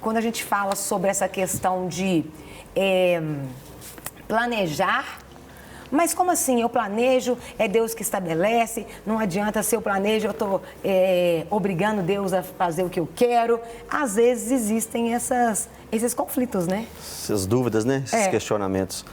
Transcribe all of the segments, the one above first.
quando a gente fala sobre essa questão de planejar, mas como assim? Eu planejo, é Deus que estabelece, não adianta se eu planejo, eu estou obrigando Deus a fazer o que eu quero. Às vezes existem esses conflitos, né? Essas dúvidas, né? Esses questionamentos.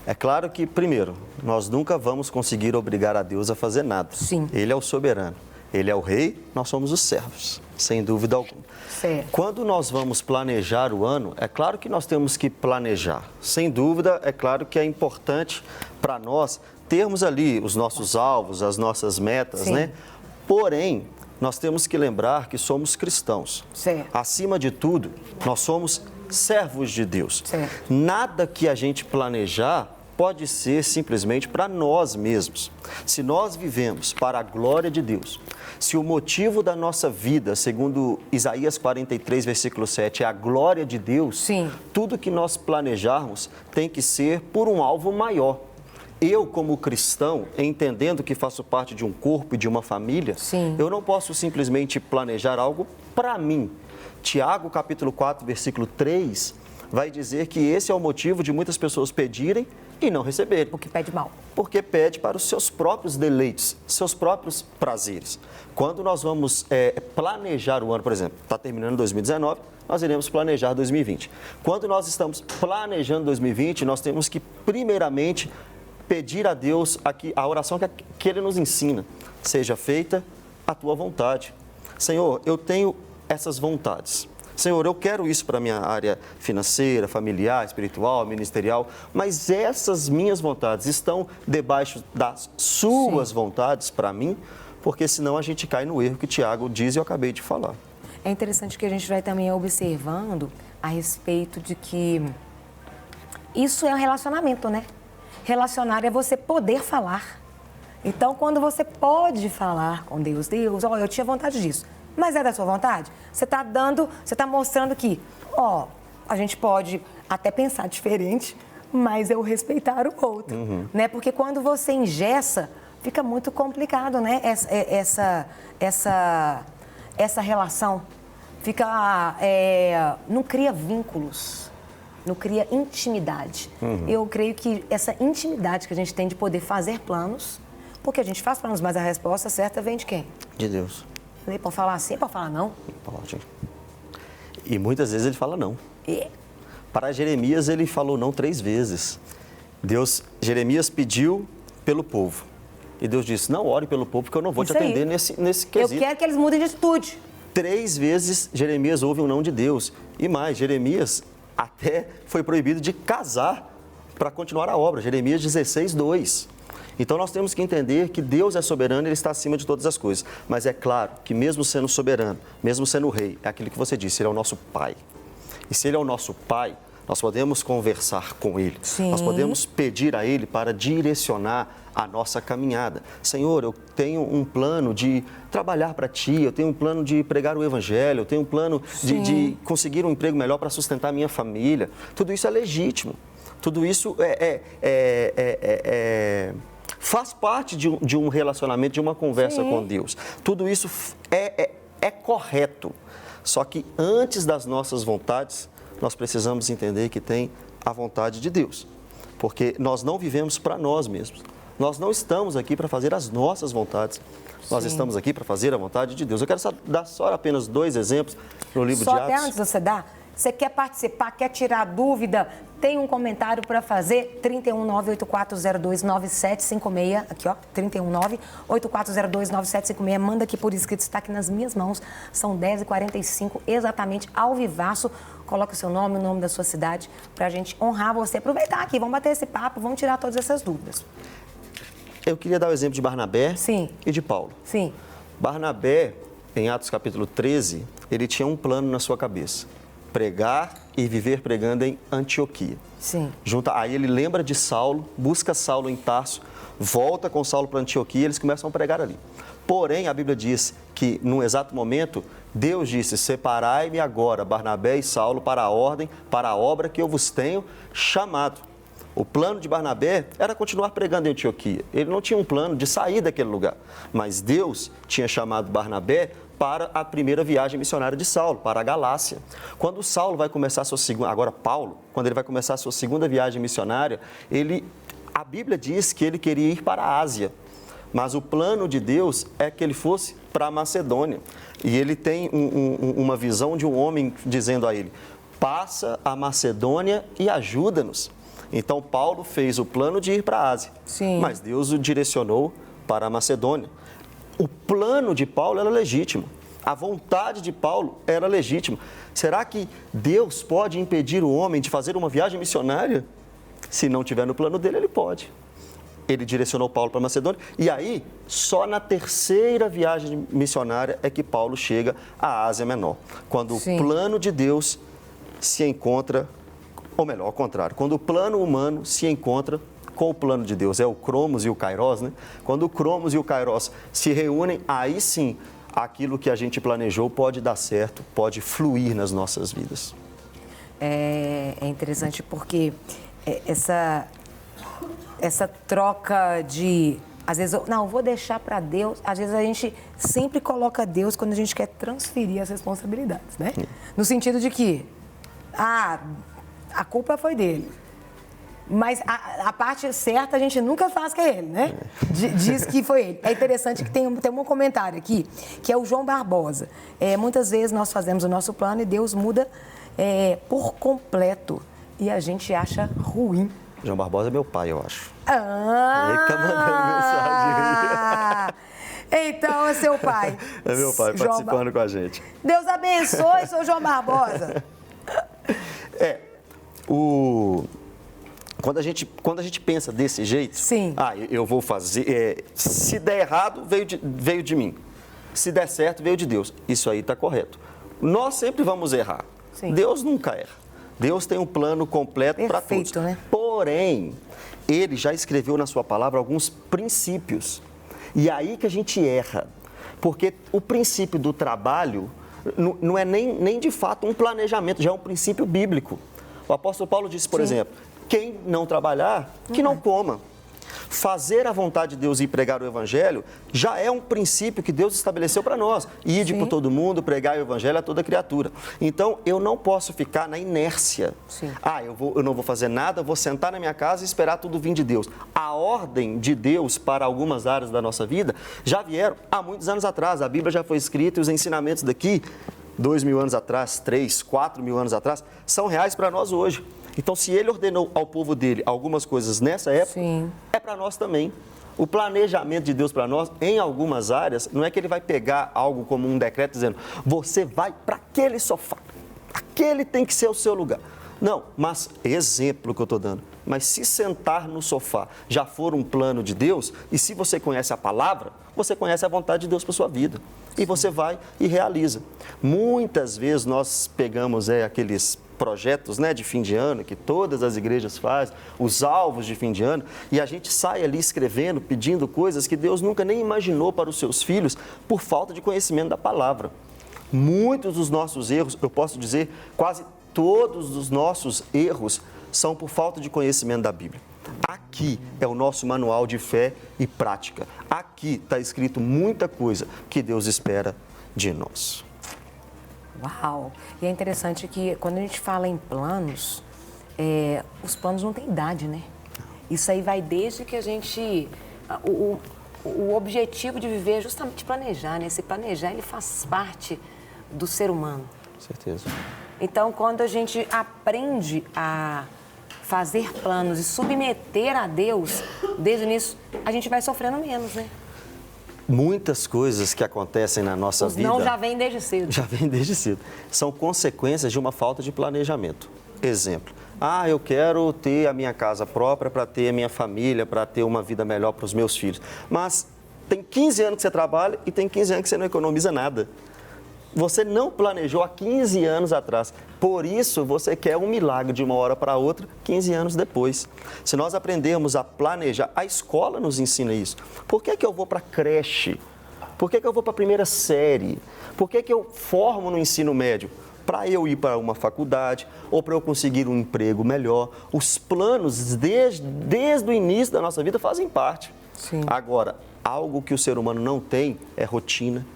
É claro que, primeiro, nós nunca vamos conseguir obrigar a Deus a fazer nada. Sim. Ele é o soberano, ele é o rei, nós somos os servos, sem dúvida alguma. Certo. Quando nós vamos planejar o ano, é claro que nós temos que planejar. Sem dúvida, é claro que é importante para nós termos ali os nossos alvos, as nossas metas, Sim. né? Porém, nós temos que lembrar que somos cristãos. Certo. Acima de tudo, nós somos servos de Deus. Certo. Nada que a gente planejar pode ser simplesmente para nós mesmos. Se nós vivemos para a glória de Deus, se o motivo da nossa vida, segundo Isaías 43, versículo 7, é a glória de Deus, Sim. tudo que nós planejarmos tem que ser por um alvo maior. Eu, como cristão, entendendo que faço parte de um corpo e de uma família, Sim. eu não posso simplesmente planejar algo para mim. Tiago, capítulo 4, versículo 3, vai dizer que esse é o motivo de muitas pessoas pedirem e não receberem. Porque pede mal. Porque pede para os seus próprios deleites, seus próprios prazeres. Quando nós vamos planejar o ano, por exemplo, está terminando 2019, nós iremos planejar 2020. Quando nós estamos planejando 2020, nós temos que, primeiramente, pedir a Deus aqui, a oração que Ele nos ensina. Seja feita a tua vontade. Senhor, eu tenho essas vontades. Senhor, eu quero isso para a minha área financeira, familiar, espiritual, ministerial, mas essas minhas vontades estão debaixo das suas vontades para mim, porque senão a gente cai no erro que Tiago diz e eu acabei de falar. É interessante que a gente vai também observando a respeito de que isso é um relacionamento, né? Relacionar é você poder falar. Então, quando você pode falar com Deus, Deus, eu tinha vontade disso. Mas é da sua vontade? Você está mostrando que, a gente pode até pensar diferente, mas é o respeitar o outro, né? Porque quando você engessa, fica muito complicado, né? Essa relação não cria vínculos, não cria intimidade. Eu creio que essa intimidade que a gente tem de poder fazer planos, porque a gente faz planos, mas a resposta certa vem de quem? De Deus. Pode falar sim, pode falar não? Pode. E muitas vezes ele fala não. Para Jeremias, ele falou não 3 vezes. Jeremias pediu pelo povo. E Deus disse, não ore pelo povo, porque eu não vou te atender nesse quesito. Eu quero que eles mudem de atitude. 3 vezes Jeremias ouve um não de Deus. E mais, Jeremias até foi proibido de casar para continuar a obra. Jeremias 16, 2. Então, nós temos que entender que Deus é soberano e Ele está acima de todas as coisas. Mas é claro que mesmo sendo soberano, mesmo sendo rei, é aquilo que você disse, Ele é o nosso Pai. E se Ele é o nosso Pai, nós podemos conversar com Ele. Sim. Nós podemos pedir a Ele para direcionar a nossa caminhada. Senhor, eu tenho um plano de trabalhar para Ti, eu tenho um plano de pregar o Evangelho, eu tenho um plano de conseguir um emprego melhor para sustentar a minha família. Tudo isso é legítimo. Tudo isso faz parte de um relacionamento, de uma conversa com Deus. Tudo isso é correto. Só que antes das nossas vontades, nós precisamos entender que tem a vontade de Deus. Porque nós não vivemos para nós mesmos. Nós não estamos aqui para fazer as nossas vontades. Nós estamos aqui para fazer a vontade de Deus. Eu quero dar só apenas 2 exemplos no livro de Atos. Só até antes de você dar, você quer participar, quer tirar dúvida, tem um comentário para fazer, 319-8402-9756, aqui ó, 319-8402-9756, manda aqui por escrito, está aqui nas minhas mãos, são 10h45, exatamente, ao vivaço, coloca o seu nome, o nome da sua cidade, para a gente honrar você, aproveitar aqui, vamos bater esse papo, vamos tirar todas essas dúvidas. Eu queria dar o exemplo de Barnabé e de Paulo. Sim. Barnabé, em Atos capítulo 13, ele tinha um plano na sua cabeça. Pregar e viver pregando em Antioquia. Sim. Aí ele lembra de Saulo, busca Saulo em Tarso, volta com Saulo para Antioquia e eles começam a pregar ali. Porém, a Bíblia diz que, num exato momento, Deus disse, separai-me agora, Barnabé e Saulo, para a ordem, para a obra que eu vos tenho chamado. O plano de Barnabé era continuar pregando em Antioquia. Ele não tinha um plano de sair daquele lugar. Mas Deus tinha chamado Barnabé para a primeira viagem missionária de Saulo, para a Galácia. Quando Saulo vai começar a sua segunda, agora Paulo, quando ele vai começar a sua segunda viagem missionária, a Bíblia diz que ele queria ir para a Ásia, mas o plano de Deus é que ele fosse para a Macedônia. E ele tem uma visão de um homem dizendo a ele: passa a Macedônia e ajuda-nos. Então Paulo fez o plano de ir para a Ásia, Sim. mas Deus o direcionou para a Macedônia. O plano de Paulo era legítimo, a vontade de Paulo era legítima. Será que Deus pode impedir o homem de fazer uma viagem missionária? Se não tiver no plano dele, ele pode. Ele direcionou Paulo para a Macedônia e aí, só na terceira viagem missionária é que Paulo chega à Ásia Menor, quando Sim. o plano de Deus se encontra, ou melhor, ao contrário, quando o plano humano se encontra com o plano de Deus, é o Cromos e o Kairos, né? Quando o Cromos e o Kairos se reúnem, aí sim, aquilo que a gente planejou pode dar certo, pode fluir nas nossas vidas. É interessante porque essa troca de, às vezes, não, vou deixar para Deus, às vezes a gente sempre coloca Deus quando a gente quer transferir as responsabilidades, né? No sentido de que, a culpa foi dele. Mas a parte certa a gente nunca faz que é ele, né? Diz que foi ele. É interessante que tem um comentário aqui, que é o João Barbosa. Muitas vezes nós fazemos o nosso plano e Deus muda por completo. E a gente acha ruim. João Barbosa é meu pai, eu acho. Ah! Ele tá mandando mensagem. Então é seu pai. É meu pai participando com a gente. Deus abençoe, seu João Barbosa. Quando a gente pensa desse jeito, Sim. Eu vou fazer, se der errado, veio de mim. Se der certo, veio de Deus. Isso aí está correto. Nós sempre vamos errar. Sim. Deus nunca erra. Deus tem um plano completo para todos. Perfeito, né? Porém, Ele já escreveu na sua palavra alguns princípios. E aí que a gente erra. Porque o princípio do trabalho não é nem de fato um planejamento, já é um princípio bíblico. O apóstolo Paulo disse, por exemplo, quem não trabalhar, que não coma. Fazer a vontade de Deus e pregar o Evangelho já é um princípio que Deus estabeleceu para nós. Ide por todo mundo, pregar o Evangelho a toda criatura. Então, eu não posso ficar na inércia. Sim. Eu não vou fazer nada, vou sentar na minha casa e esperar tudo vir de Deus. A ordem de Deus para algumas áreas da nossa vida já vieram há muitos anos atrás. A Bíblia já foi escrita e os ensinamentos daqui, 2.000 anos atrás, 3, 4.000 anos atrás, são reais para nós hoje. Então, se ele ordenou ao povo dele algumas coisas nessa época, Sim. é para nós também. O planejamento de Deus para nós, em algumas áreas, não é que ele vai pegar algo como um decreto dizendo, você vai para aquele sofá, aquele tem que ser o seu lugar. Não, mas exemplo que eu estou dando. Mas se sentar no sofá já for um plano de Deus, e se você conhece a palavra, você conhece a vontade de Deus para a sua vida. E você vai e realiza. Muitas vezes nós pegamos aqueles projetos, né, de fim de ano, que todas as igrejas fazem, os alvos de fim de ano, e a gente sai ali escrevendo, pedindo coisas que Deus nunca nem imaginou para os seus filhos por falta de conhecimento da palavra. Muitos dos nossos erros, eu posso dizer, quase todos os nossos erros são por falta de conhecimento da Bíblia. Aqui é o nosso manual de fé e prática. Aqui está escrito muita coisa que Deus espera de nós. Uau! E é interessante que quando a gente fala em planos, os planos não têm idade, né? Isso aí vai desde que a gente... O objetivo de viver é justamente planejar, né? Esse planejar, ele faz parte do ser humano. Com certeza. Então, quando a gente aprende a fazer planos e submeter a Deus, desde o início, a gente vai sofrendo menos, né? Muitas coisas que acontecem na nossa vida... Os não já vêm desde cedo. Já vem desde cedo. São consequências de uma falta de planejamento. Exemplo. Eu quero ter a minha casa própria para ter a minha família, para ter uma vida melhor para os meus filhos. Mas tem 15 anos que você trabalha e tem 15 anos que você não economiza nada. Você não planejou há 15 anos atrás. Por isso, você quer um milagre de uma hora para outra, 15 anos depois. Se nós aprendermos a planejar, a escola nos ensina isso. Por que eu vou para a creche? Por que eu vou para a primeira série? Por que eu formo no ensino médio? Para eu ir para uma faculdade ou para eu conseguir um emprego melhor. Os planos, desde o início da nossa vida, fazem parte. Sim. Agora, algo que o ser humano não tem é rotina,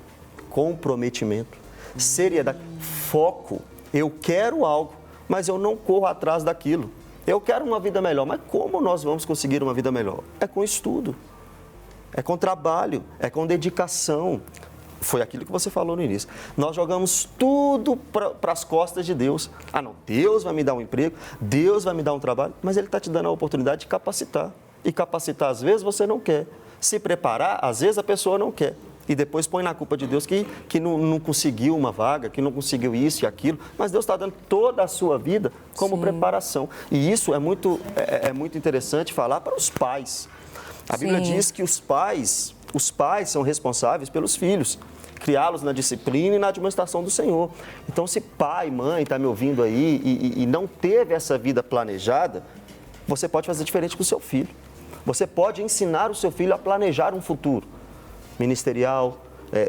comprometimento, seriedade, foco. Eu quero algo, mas eu não corro atrás daquilo. Eu quero uma vida melhor, mas como nós vamos conseguir uma vida melhor? É com estudo, é com trabalho, é com dedicação. Foi aquilo que você falou no início. Nós jogamos tudo para as costas de Deus. Ah, não, Deus vai me dar um emprego, Deus vai me dar um trabalho, mas Ele está te dando a oportunidade de capacitar. E capacitar, às vezes, você não quer. Se preparar, às vezes, a pessoa não quer. E depois põe na culpa de Deus que não conseguiu uma vaga, que não conseguiu isso e aquilo. Mas Deus está dando toda a sua vida como preparação. E isso é muito interessante falar para os pais. A Bíblia diz que os pais são responsáveis pelos filhos, criá-los na disciplina e na administração do Senhor. Então, se pai, mãe está me ouvindo aí e não teve essa vida planejada, você pode fazer diferente com o seu filho. Você pode ensinar o seu filho a planejar um futuro ministerial,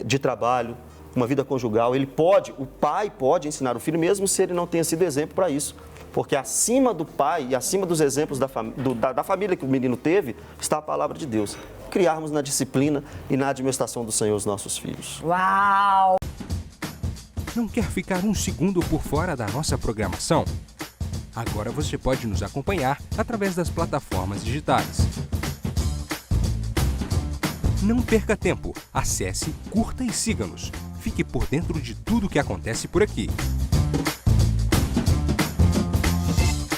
de trabalho, uma vida conjugal. O pai pode ensinar o filho, mesmo se ele não tenha sido exemplo para isso. Porque acima do pai e acima dos exemplos da família que o menino teve, está a palavra de Deus. Criarmos na disciplina e na administração do Senhor os nossos filhos. Uau! Não quer ficar um segundo por fora da nossa programação? Agora você pode nos acompanhar através das plataformas digitais. Não perca tempo. Acesse, curta e siga-nos. Fique por dentro de tudo o que acontece por aqui.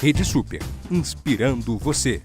Rede Super, inspirando você.